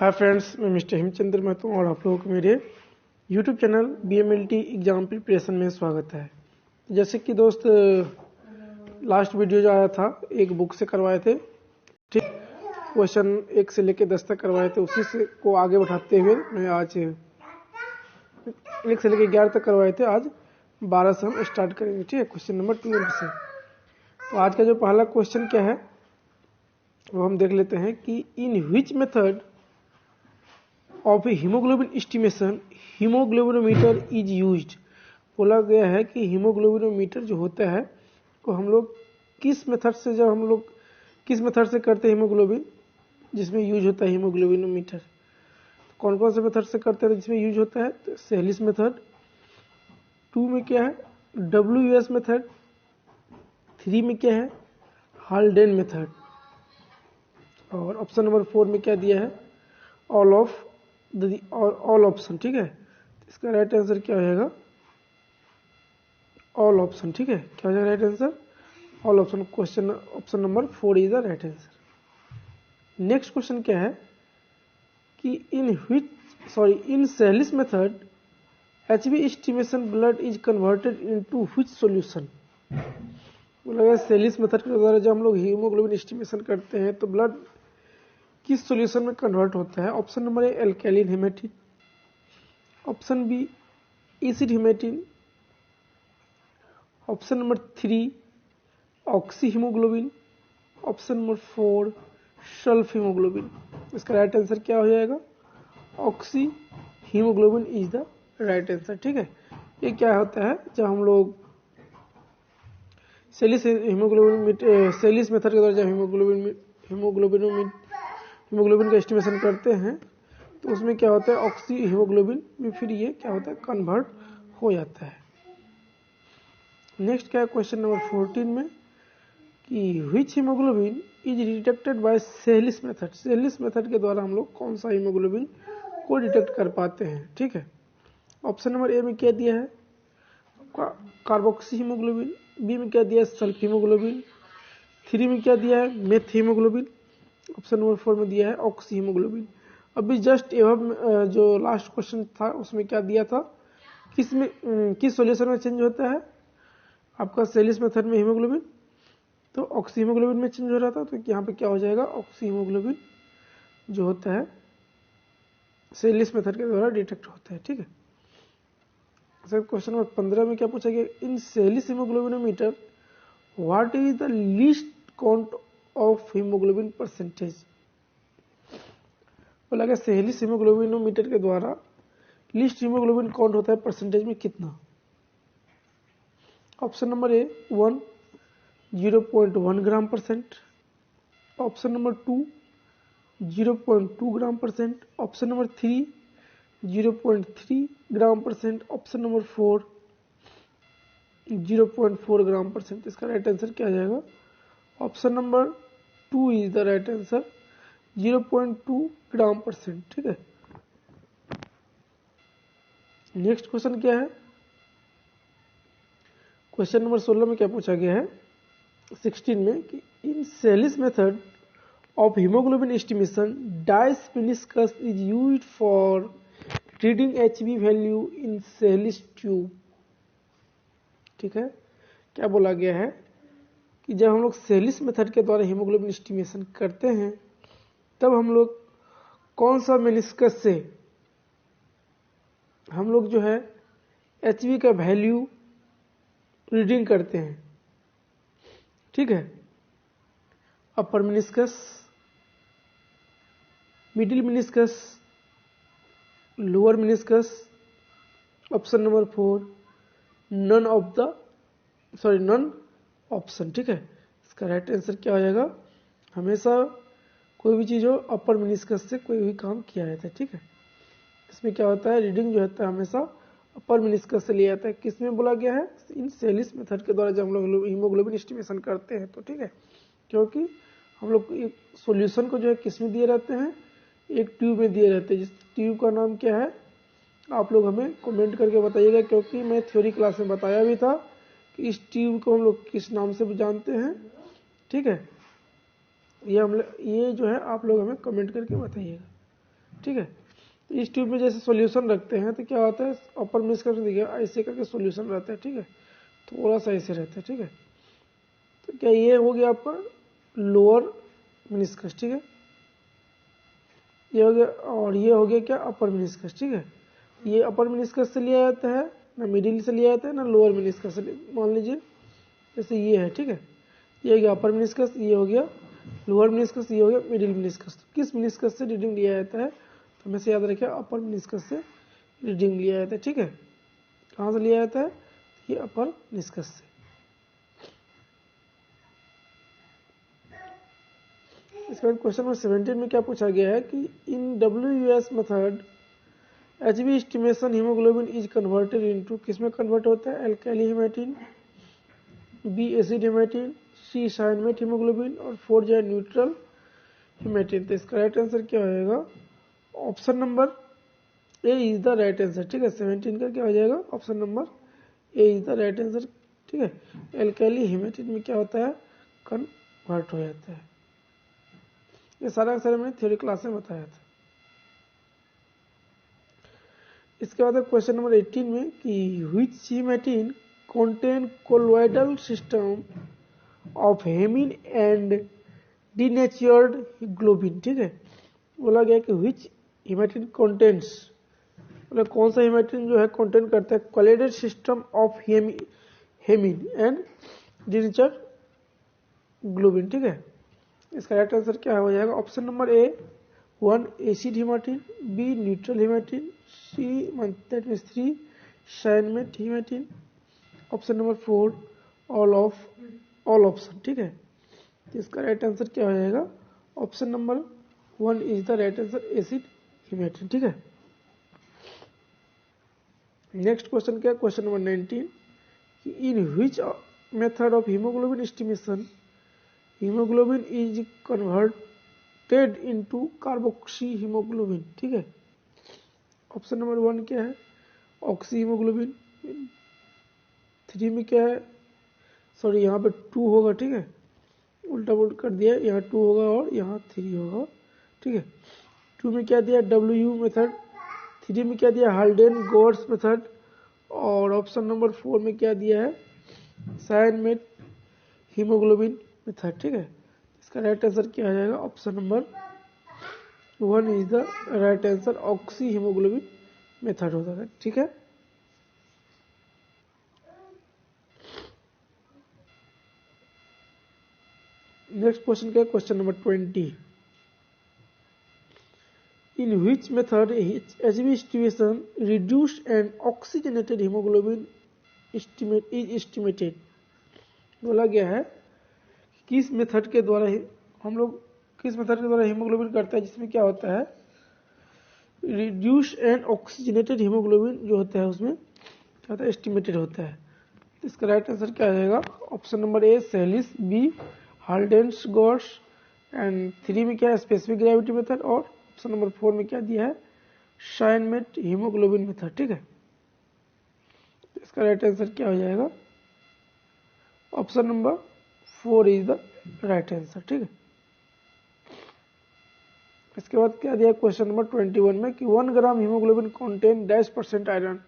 Hi friends, मैं mister Hemchandra Mahato और आप लोगों को मेरे YouTube channel BMLT exam preparation में स्वागत है। जैसे कि दोस्त लास्ट वीडियो जो आया था एक बुक से करवाए थे, ठीक, क्वेश्चन 1 से लेकर 10 तक करवाए थे, उसी से को आगे बढ़ाते हुए मैं आज 1 से लेकर 11 तक करवाए थे, आज 12 से हम स्टार्ट करेंगे। ठीक है, क्वेश्चन नंबर 12 से। तो आज का जो पहला क्वेश्चन क्या है वो हम देख लेते हैं कि in which method of a haemoglobin estimation haemoglobinometer is used. बोला गया है कि हीमोग्लोबिनोमीटर जो होता है तो हम लोग किस मेथड से करते हैं हीमोग्लोबिन, जिसमें यूज होता है हीमोग्लोबिनोमीटर। कौन कौन से मेथड से करते हैं जिसमें यूज होता है? तो सेलिस मेथड, 2 में क्या है WS मेथड, 3 में क्या है हाल्डेन मेथड, और ऑप्शन नंबर 4 में क्या दिया है ऑल ऑप्शन। ठीक है, इसका राइट आंसर क्या हो जाएगा? All option. ठीक है, क्या हो जाएगा right answer? All option. Question option number 4 is the right answer. Next question क्या है कि in Sahli's method HB estimation blood is converted into which solution. बोला गया सेलिस मेथड के द्वारा जब हम लोग हीमोग्लोबिन एस्टिमेशन करते हैं तो ब्लड किस सॉल्यूशन में कन्वर्ट होता है? Option number A alkaline haematin, option B acid haematin, option number 3 oxyhaemoglobin, option number 4 sulphaemoglobin. इसका राइट आंसर क्या हो जाएगा? Oxyhaemoglobin is the right answer. ठीक है, ये क्या होता है जब हम लोग सेलिस मेथड के द्वारा जब हीमोग्लोबिन का एस्टिमेशन करते हैं तो उसमें क्या होता है ऑक्सी हीमोग्लोबिन में फिर ये क्या होता है कन्वर्ट हो जाता है। नेक्स्ट क्या है क्वेश्चन नंबर 14 में कि which haemoglobin is detected by Sahli's method. Sahli's method के द्वारा हम लोग कौन सा हीमोग्लोबिन को डिटेक्ट कर पाते हैं? ठीक है, ऑप्शन नंबर ए में क्या दिया है कार्बोक्सी हीमोग्लोबिन, बी में क्या दिया है सल्फ हीमोग्लोबिन, 3 में क्या दिया है मेथ हीमोग्लोबिन, ऑप्शन नंबर 4 में दिया है ऑक्सी हीमोग्लोबिन। अभी जस्ट एवं जो लास्ट क्वेश्चन था उसमें क्या दिया था, किस सॉल्यूशन में चेंज होता है आपका सेलिस मेथड में हीमोग्लोबिन? तो ऑक्सी हीमोग्लोबिन में चेंज हो रहा था, तो यहाँ पे क्या हो जाएगा ऑक्सी हीमोग्लोबिन जो होता है सेलिस मेथड के द्वारा डिटेक्ट होता है। ठीक है, सर क्वेश्चन नंबर 15 में क्या पूछा गया in Sahli's haemoglobinometer what is the least count of haemoglobin percentage. बोला गया सेलिस हीमोग्लोबिनोमीटर के द्वारा लीस्ट हीमोग्लोबिन काउंट होता है परसेंटेज में कितना? Option number A 1 0.1 gram percent, option number 2 0.2 gram percent, option number 3 0.3 gram percent, option number 4 0.4 gram percent. इसका right answer क्या आ जाएगा? Option number 2 is the right answer, 0.2 gram percent. ठीक है, नेक्स्ट क्वेश्चन क्या है क्वेश्चन नंबर 16 में क्या पूछा गया है 16 में कि in Sahli's method of haemoglobin estimation dice meniscus is used for reading HB value in Sahli's tube. ठीक है, क्या बोला गया है कि जब हम लोग सेलिस मेथड के द्वारा हीमोग्लोबिन एस्टिमेशन करते हैं तब हम लोग कौन सा मेनिस्कस से हम लोग जो है HB का वैल्यू रीडिंग करते हैं? ठीक है, upper meniscus, middle meniscus, lower meniscus, option number 4 none option. ठीक है, इसका राइट आंसर क्या हो जाएगा? हमेशा कोई भी चीज हो अपर मेनिस्कस से कोई भी काम किया जाता है। ठीक है, इसमें क्या होता है रीडिंग जो होता है हमेशा अपर मेनिस्कस से लिया जाता है। किसमें बोला गया है? इन सेलिस मेथड के द्वारा जब हम लोग हीमोग्लोबिन एस्टिमेशन करते हैं तो ठीक है, क्योंकि हम लोग एक सॉल्यूशन को जो है किसमें दिए रहते हैं एक ट्यूब में दिए रहते हैं, जिस ट्यूब का नाम क्या है आप लोग हमें कमेंट करके बताइएगा, क्योंकि मैं थ्योरी क्लास में बताया भी था कि इस ट्यूब को हम लोग किस नाम से जानते हैं। ठीक है, ये जो है आप लोग हमें कमेंट करके बताइएगा। ठीक है। तो इस ट्यूब में जैसे सॉल्यूशन रखते हैं तो क्या होता है, अपर मिनिस्कस में देखिए ऐसे करके सॉल्यूशन रहता है, ठीक है, थोड़ा सा ऐसे रहता है, ठीक है। तो क्या ये हो गया आपका लोअर मिनिस्कस, ठीक है, ये हो गया, और ये हो गया क्या अपर मिनिस्कस, ठीक है। ये अपर मिनिस्कस से लिया जाता है, ना मिडिल से लिया जाता है, ना लोअर मिनिस्कस से। मान लीजिए जैसे ये है, ठीक है, ये हो गया अपर मिनिस्कस, ये हो गया लोअर मिनिस्कस, ये हो गया मिडिल मिनिस्कस। तो किस मिनिस्कस से रीडिंग लिया जाता है, तो हमें से याद रखिए अपर मिनिस्कस से रीडिंग लिया जाता है, ठीक है। कहाँ से लिया जाता है, ये अपर मिनिस्कस से। इसके बाद क्वेश्चन नंबर 17 में क्या पूछा गया है कि इन WUS method HB estimation haemoglobin is converted into, किसमें कन्वर्ट होता है, एल्काइली हेमेटिन, B एसिड हेमेटिन, C साइनमेट हीमोग्लोबिन और 4 जो है न्यूट्रल हेमेटिन। तो इसका राइट आंसर क्या होगा, option number A is the right answer, ठीक है। 17 का क्या हो जाएगा, option number A is the right answer, ठीक है। एल्काइली हेमेटिन में क्या होता है, कन्वर्ट हो जाता है। ये सारा अक्सर मैंने थ्योरी क्लास में बताया था। इसके बाद क्वेश्चन नंबर 18 में कि which haematin contain colloidal system of haemin and denatured globin, ठीक है। बोला गया कि which हेमेटिन contains, मतलब कौन सा हेमेटिन जो है कंटेन करता है colloidal system of haemin and denatured globin, ठीक है। इसका राइट आंसर क्या हो जाएगा, option number A 1 acid haematin, B neutral haematin, C that means 3 cyanmet haematin, option number 4 all option, ठीक है। तो इसका राइट आंसर क्या हो जाएगा, option number 1 is the right answer, acid haematin, ठीक है। नेक्स्ट क्वेश्चन क्या है, क्वेश्चन नंबर 19 कि in which method of haemoglobin estimation haemoglobin is converted into carboxy haemoglobin, ठीक है। ऑप्शन नंबर 1 क्या है, ऑक्सी हीमोग्लोबिन, 3 में क्या है, सॉरी यहाँ पे 2 होगा, ठीक है, उल्टा पुल्टा कर दिया, यहाँ 2 होगा और यहाँ 3 होगा, ठीक है। 2 में क्या दिया, WU मेथड, 3 में क्या दिया, हाल्डेन गोर्स मेथड, और ऑप्शन नंबर 4 में क्या दिया है, साइनमेट हीमोग्लोबिन मेथड, ठीक है। इसका राइट आंसर क्या आ जाएगा, option number 1 is the right answer, oxy haemoglobin method होता है, ठीक है। नेक्स्ट क्वेश्चन क्या है, question number 20 in which method HB estimation reduced and oxygenated hemoglobin estimate is estimated। बोला गया है किस मेथड के द्वारा हम लोग किस मेथड के द्वारा हीमोग्लोबिन करते हैं जिसमें क्या होता है, रिड्यूस एंड ऑक्सीजनेटेड हीमोग्लोबिन जो होता है उसमें क्या होता है, एस्टिमेटेड होता है। तो इसका राइट आंसर क्या आ जाएगा, option number A Sahli's, B Haldane's gorse, and 3 में क्या है, स्पेसिफिक ग्रेविटी मेथड, और ऑप्शन नंबर 4 में क्या दिया है, साइनमेट हीमोग्लोबिन मेथड, ठीक है। तो इसका राइट आंसर क्या हो जाएगा, option number 4 is the right answer, ठीक है। इसके बाद क्या दिया क्वेश्चन नंबर 21 में कि 1 ग्राम हीमोग्लोबिन कंटेन -% आयरन।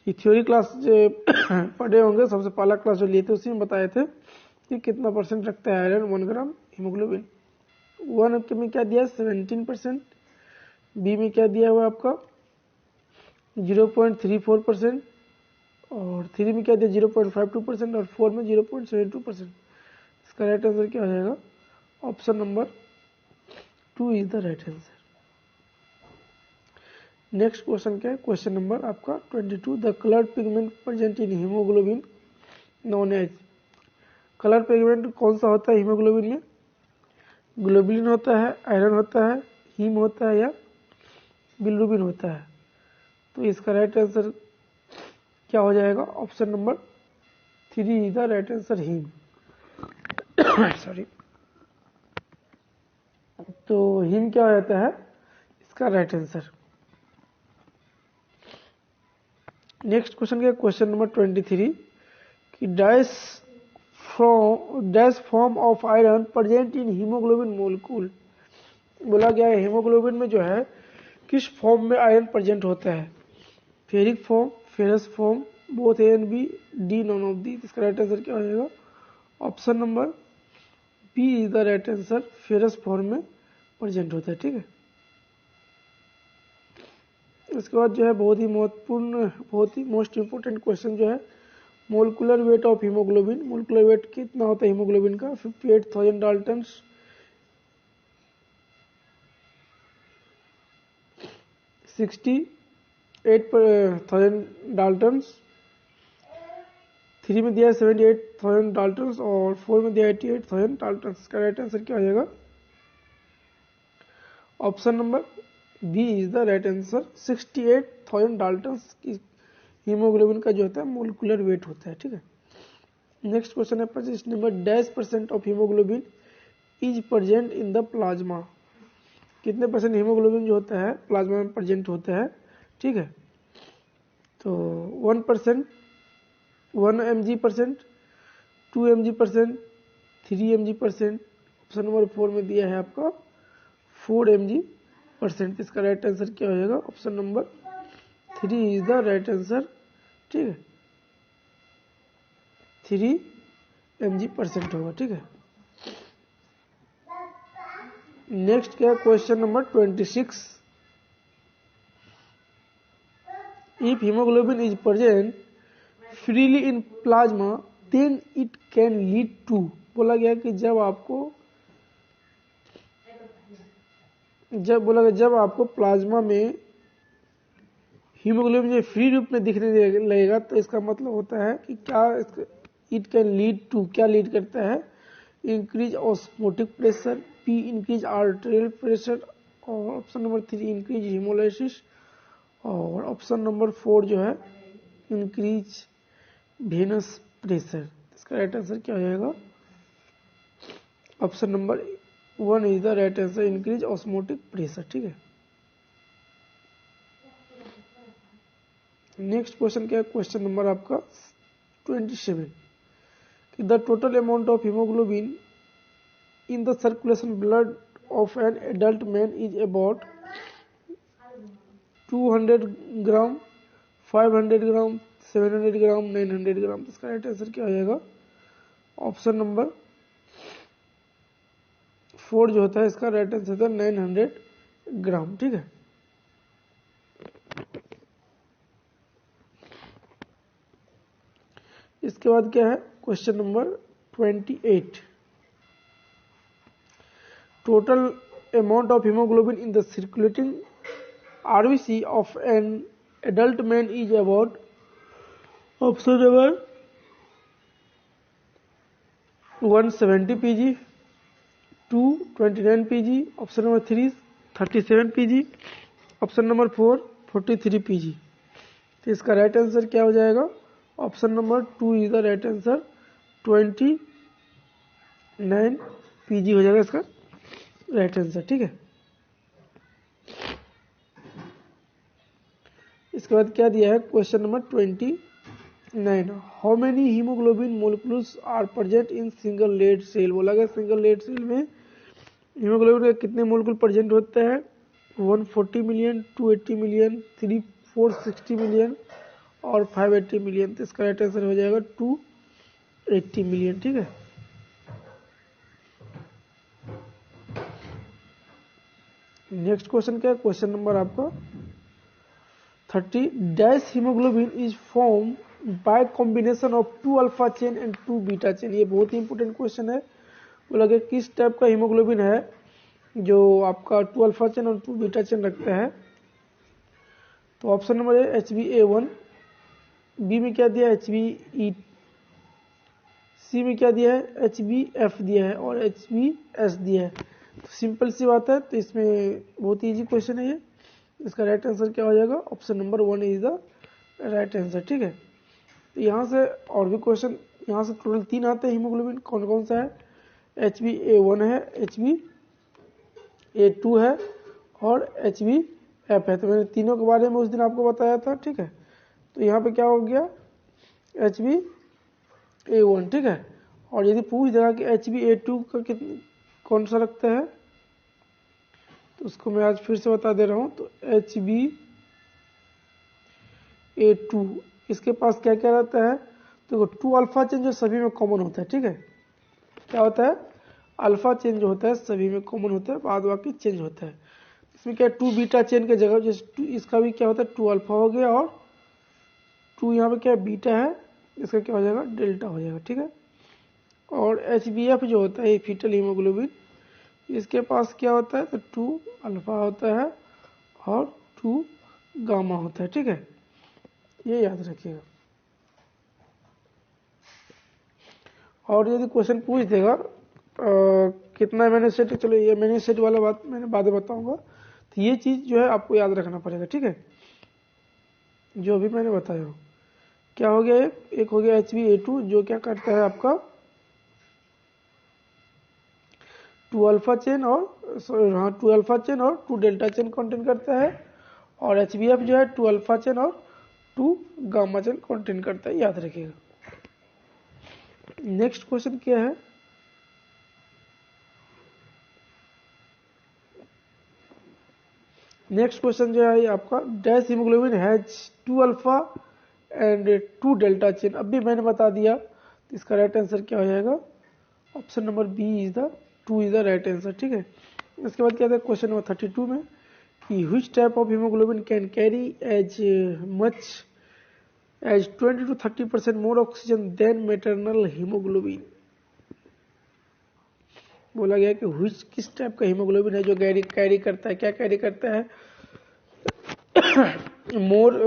ये थ्योरी क्लास पढ़े होंगे, सबसे पहला क्लास जो लिए थे उसी में बताए थे कि कितना परसेंट रखता है आयरन 1 ग्राम हीमोग्लोबिन। 1 में क्या दिया 17%, बी में क्या दिया हुआ आपका 0.34%, और 3 में क्या दिया 0.52%, और 4 में 0.72%। इसका राइट आंसर क्या हो जाएगा, option number 2 is the right answer. Next question क्या है, क्वेश्चन नंबर आपका 22 the colour pigment present in haemoglobin known as. Colour pigment कौन सा होता है हीमोग्लोबिन में, ग्लोबुलिन होता है, आयरन होता है, हीम होता है, या बिलिरुबिन होता है। तो इसका राइट आंसर क्या हो जाएगा, option number 3 is the right answer, haem. Sorry, तो हीम क्या हो जाता है इसका राइट आंसर। नेक्स्ट क्वेश्चन क्या, क्वेश्चन नंबर 23 कि dash form of iron present in haemoglobin molecule. बोला गया है हीमोग्लोबिन में जो है किस फॉर्म में आयरन प्रेजेंट होता है, ferric form, ferrous form, both A and B, D none of the. इसका राइट आंसर क्या हो जाएगा? Option number B is the right answer, ferrous form में प्रेजेंट होता है। ठीक है, इसके बाद जो है बहुत ही महत्वपूर्ण, बहुत ही मोस्ट इंपोर्टेंट क्वेश्चन जो है molecular weight of haemoglobin. Molecular weight कितना होता है हीमोग्लोबिन का? 58,000 डाल्टन्स, 68,000 डाल्टन्स, 3 में दिया है 78,000 डाल्टन्स और 4 में दिया है 88,000 डाल्टन्स। इसका राइट आंसर क्या हो जाएगा? Option number B is the right answer, 68,000 daltons की हीमोग्लोबिन का जो होता है मोलिकुलर वेट होता है। ठीक है, नेक्स्ट क्वेश्चन है 25 number, -% of haemoglobin is present in the plasma. कितने परसेंट हीमोग्लोबिन जो होता है प्लाज्मा में प्रेजेंट होता है? ठीक है, तो 1%, 1 mg%, 2 mg%, 3 mg%। Option number 4 में दिया है आपका 4 mg%। इसका राइट आंसर क्या हो जाएगा? Option number 3 is the right answer. ठीक है, 3 mg% होगा। ठीक है, नेक्स्ट क्या है question number 26, if haemoglobin is present freely in plasma then it can lead to. बोला गया कि जब आपको प्लाज्मा में हीमोग्लोबिन जो फ्री रूप में दिखने लगेगा तो इसका मतलब होता है कि क्या इट कैन लीड टू, क्या लीड करता है? Increase osmotic pressure, P increase arterial pressure, और ऑप्शन नंबर 3 इंक्रीज हीमोलाइसिस, और ऑप्शन नंबर 4 जो है इंक्रीज वेनस प्रेशर। इसका राइट आंसर क्या हो जाएगा? Option number 1 is the right answer, increase osmotic pressure. ठीक है, नेक्स्ट क्वेश्चन क्या है? क्वेश्चन नंबर आपका 27, कि the total amount of haemoglobin in the circulation blood of an adult man is about 200 ग्राम, 500 ग्राम, 700 ग्राम, 900 ग्राम। इसका राइट आंसर क्या हो जाएगा? ऑप्शन नंबर 4 जो होता है इसका राइट आंसर होता है 900 ग्राम। ठीक है, इसके बाद क्या है question number 28, total amount of haemoglobin in the circulating RBC of an adult man is about, option number 170 pg, 2 29 pg, option number 3 37 pg, option number 4 43 pg। तो इसका राइट आंसर क्या हो जाएगा? Option number 2 is the right answer, 29 pg हो जाएगा इसका right answer. ठीक है, इसके बाद क्या दिया है question number 29, how many haemoglobin molecules are present in single red cell. बोला गया सिंगल लेड सेल में हीमोग्लोबिन के कितने मोलिक्यूल प्रेजेंट होते हैं? 140 मिलियन, 280 मिलियन, 460 मिलियन और 580 मिलियन। तो इसका राइट आंसर हो जाएगा 280 मिलियन। ठीक है, नेक्स्ट क्वेश्चन क्या है? क्वेश्चन नंबर आपका 30, dash haemoglobin is form by combination of 2 alpha chain and 2 beta chain. ये बहुत ही इंपोर्टेंट क्वेश्चन है। बोला गया किस टाइप का हीमोग्लोबिन है जो आपका 2 अल्फा चेन और 2 बीटा चेन रखता है? तो ऑप्शन नंबर है HbA1, बी में क्या दिया है HbE, सी में क्या दिया है HbF दिया है और HbS दिया है। तो सिंपल सी बात है, तो इसमें बहुत इजी क्वेश्चन है ये। इसका राइट आंसर क्या हो जाएगा? Option number 1 is the right answer. ठीक है, तो यहाँ से और भी क्वेश्चन, यहाँ से टोटल 3 आते हैं हीमोग्लोबिन। कौन कौन सा है? HbA1 है, HbA2 है और HbF है। तो मैंने तीनों के बारे में उस दिन आपको बताया था। ठीक है, तो यहाँ पे क्या हो गया HbA1। ठीक है, और यदि पूछ देगा कि HbA2 का कौन सा लगता है तो उसको मैं आज फिर से बता दे रहा हूँ। तो HbA2 इसके पास क्या क्या रहता है, तो 2 अल्फा चेन जो सभी में कॉमन होता है, ठीक है। क्या होता है, अल्फा चेन जो होता है सभी में कॉमन होता है, बाद बाकी चेंज होता है। इसमें क्या 2 बीटा चेन के जगह जैसे इसका भी क्या होता है 2 अल्फा हो गया और 2 यहाँ पे क्या बीटा है, इसका क्या हो जाएगा डेल्टा हो जाएगा, ठीक है। और HbF जो होता है फीटल हीमोग्लोबिन, इसके पास क्या होता है तो 2 अल्फा होता है और 2 गामा होता है, ठीक है। ये याद रखिएगा। और यदि क्वेश्चन पूछ देगा कितना अमीनो एसिड, चलो ये अमीनो एसिड वाला बात मैंने बाद में बताऊंगा। तो ये चीज जो है आपको याद रखना पड़ेगा, ठीक है, जो भी मैंने बताया हो। क्या हो गया, एक हो गया HbA2 जो क्या करता है आपका 2 अल्फा चेन और 2 अल्फा चेन और 2 डेल्टा चेन कंटेन करता है। और HbF जो है 2 अल्फा चेन और 2 गामा चेन कंटेन करता है, याद रखिएगा। नेक्स्ट क्वेश्चन क्या है, नेक्स्ट क्वेश्चन जो है आपका dash haemoglobin has 2 alpha and 2 delta chain. अब भी मैंने बता दिया, तो इसका राइट आंसर क्या हो जाएगा, option number B is the 2 is the right answer, ठीक है। इसके बाद क्या था क्वेश्चन नंबर 32 में कि which type of haemoglobin can carry as much as 20 to 30% more oxygen than maternal haemoglobin. बोला गया कि व्हिच किस टाइप का हीमोग्लोबिन है जो कैरी करता है, क्या कैरी करता है मोर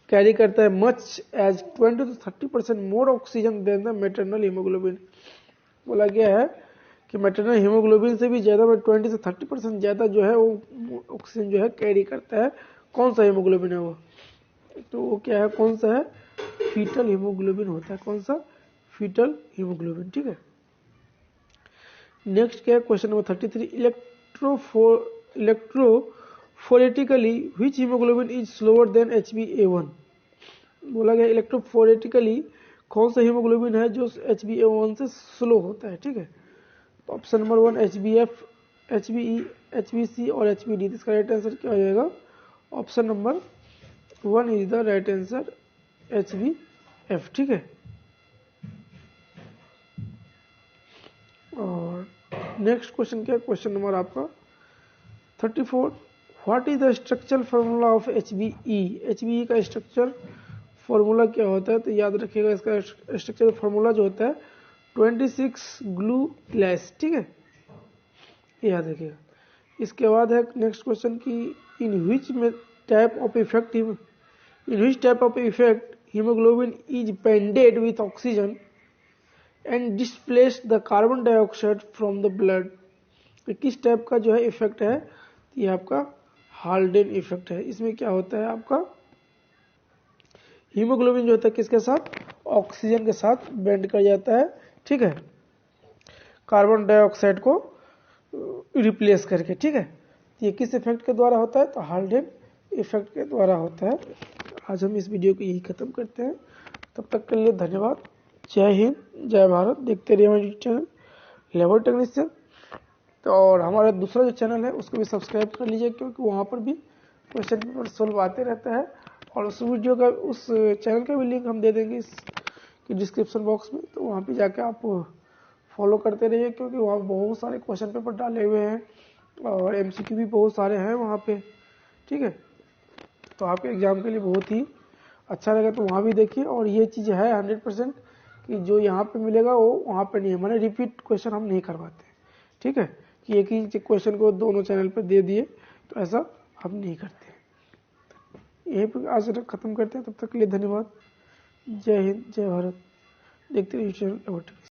कैरी करता है much as 20 to 30% more oxygen than the maternal haemoglobin. बोला गया है कि मैटरनल हीमोग्लोबिन से भी ज्यादा 20 से 30% ज्यादा जो है वो ऑक्सीजन जो है कैरी करता है। कौन सा हीमोग्लोबिन है वो, तो वो क्या है, कौन सा है, फीटल हीमोग्लोबिन होता है। कौन सा, फीटल हीमोग्लोबिन, ठीक है। नेक्स्ट क्या है question number 33, electrophoretically which haemoglobin is slower than HbA1। बोला गया इलेक्ट्रोफोरेटिकली कौन सा हीमोग्लोबिन है जो HbA1 से स्लो होता है, ठीक है। तो option number 1 HbF, HbE, HbC और HbD। इसका राइट आंसर क्या हो जाएगा, option number 1 is the right answer HbF, ठीक है। और नेक्स्ट क्वेश्चन क्या है, क्वेश्चन नंबर आपका 34, what is the structural formula of HbE। HbE का स्ट्रक्चर फार्मूला क्या होता है, तो याद रखिएगा इसका स्ट्रक्चरल फार्मूला जो होता है 26 ग्लूलेस, ठीक है, याद रखिएगा। इसके बाद है नेक्स्ट क्वेश्चन की in which type of effect haemoglobin is binded with oxygen and displace the carbon dioxide from the blood. किस टाइप का जो है इफेक्ट है, ये आपका हाल्डेन इफेक्ट है। इसमें क्या होता है आपका हीमोग्लोबिन जो होता है किसके साथ, ऑक्सीजन के साथ बेंड कर जाता है, ठीक है, कार्बन डाइऑक्साइड को रिप्लेस करके, ठीक है। ये किस इफेक्ट के द्वारा होता है, तो हाल्डेन इफेक्ट के द्वारा होता है। आज हम इस वीडियो को यही खत्म करते हैं, तब तक के लिए धन्यवाद। जय हिंद, जय भारत। देखते रहिए हमारे चैनल लेबर टेक्नीशियन। तो और हमारा दूसरा जो चैनल है उसको भी सब्सक्राइब कर लीजिए, क्योंकि वहाँ पर भी क्वेश्चन पेपर सोल्व आते रहता है। और उस वीडियो का, उस चैनल का भी लिंक हम दे देंगे इसके डिस्क्रिप्शन बॉक्स में, तो वहाँ पे जाके आप फॉलो करते रहिए, क्योंकि वहाँ बहुत सारे क्वेश्चन पेपर डाले हुए हैं और MCQ भी बहुत सारे हैं वहाँ पे, ठीक है। तो आपके एग्जाम के लिए बहुत ही अच्छा लगा, तो वहाँ भी देखिए। और ये चीज़ है 100% कि जो यहाँ पे मिलेगा वो वहाँ पे नहीं है, मैंने रिपीट क्वेश्चन हम नहीं करवाते, ठीक है, कि एक ही क्वेश्चन को दोनों चैनल पे दे दिए, तो ऐसा हम नहीं करते। यहीं पर आज खत्म करते हैं, तब तक के लिए धन्यवाद। जय हिंद, जय भारत। देखते रहिए चैनल।